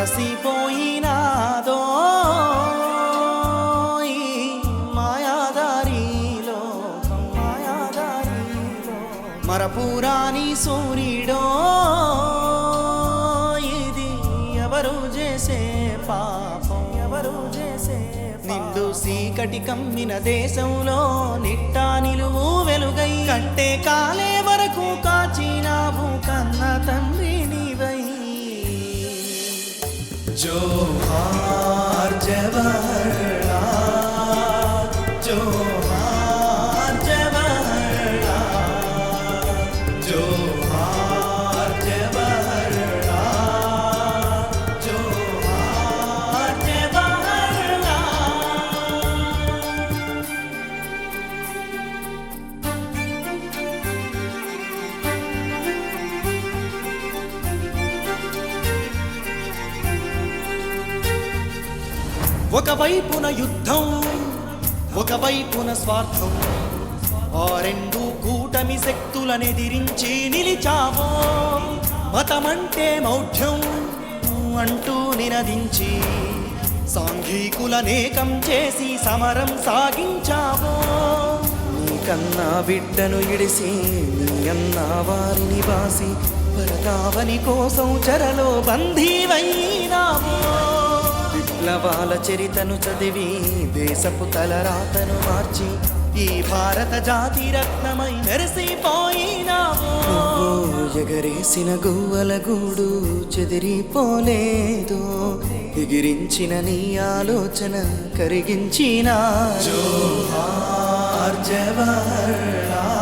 మరసిపోయినాదో ఈ మాయాదారిలో మరపురాని సూర్యుడో ఇది ఎవరు చేసే పాపం నిండు సీకటి కమ్మిన దేశంలో నిట్టా నిలువు వెలుగై కంటే కాలే వరకు కాచినావు కన్న తండ్రి నీవై. జోహార్ జవహర్లాల్, జోహార్ జవహర్లాల్, జోహార్ జవహర్లాల్, జోహార్ జవహర్లాల్. ఒకవైపున యుద్ధం, ఒకవైపున స్వార్థం, ఆ రెండు కూటమి శక్తులనెదిరించి నిలిచావో. మతమంటే మౌఢ్యం అంటూ నినదించి సాంఘికులనేకం చేసి సమరం సాగించావో. నీకన్నా బిడ్డను ఇడిసి నీ అన్న వారిని బాసి పరతావని కోసం చెరలో బందీవైనావో. విప్లవాల చరితను చదివి దేశపు తలరాతను మార్చి ఈ భారత జాతి రత్నమై మెరిసిపోయినావు. ఎగరేసిన గువ్వల గూడు చెదిరిపోలేదు, ఎగిరించిన నీ ఆలోచన కరిగించిన. జోహార్ జవహర్లాల్,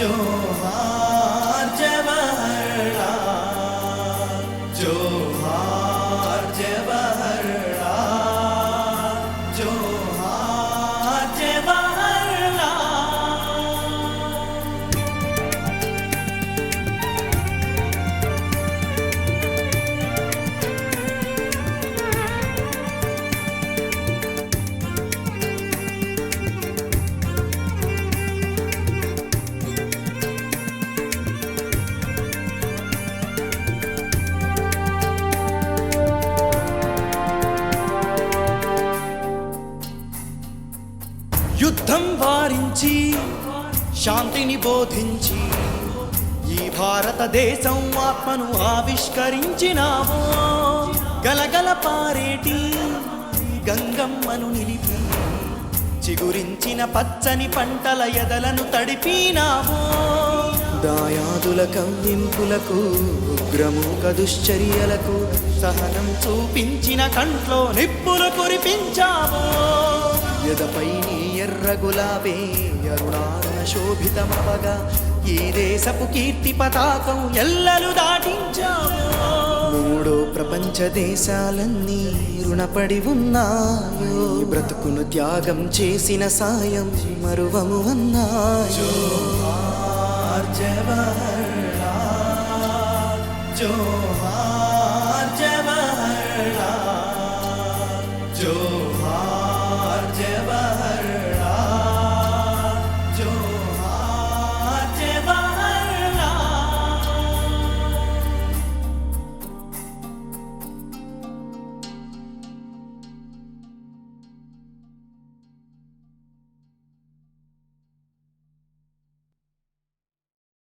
జోహార్ జవహర్లాల్, జోహార్ జవహర్లాల్, జోహార్ జవహర్లాల్. యుద్ధం వారించి శాంతిని బోధించి ఈ భారతదేశం ఆత్మను ఆవిష్కరించినావో. గలగల పారేటి గంగమ్మను నిలిపి చిగురించిన పచ్చని పంటల ఎదలను తడిపినావో. దాయాదుల కవ్వింపులకు ఉగ్రమూక దుశ్చర్యలకు సహనం చూపించిన కంట్లో నిప్పులు కురిపించావో. ఎదపై నీ ఎర్ర గులాబే అరుణారుణ శోభితమవగా ఈ దేశపు కీర్తి పతాకం ఎల్లలు దాటించావో. మూడో ప్రపంచ దేశాలన్నీ రుణపడి ఉన్నాయో. బ్రతుకును త్యాగం చేసిన సాయం మరువము అన్నాయో. జోహార్ జవహర్లాల్, జోహార్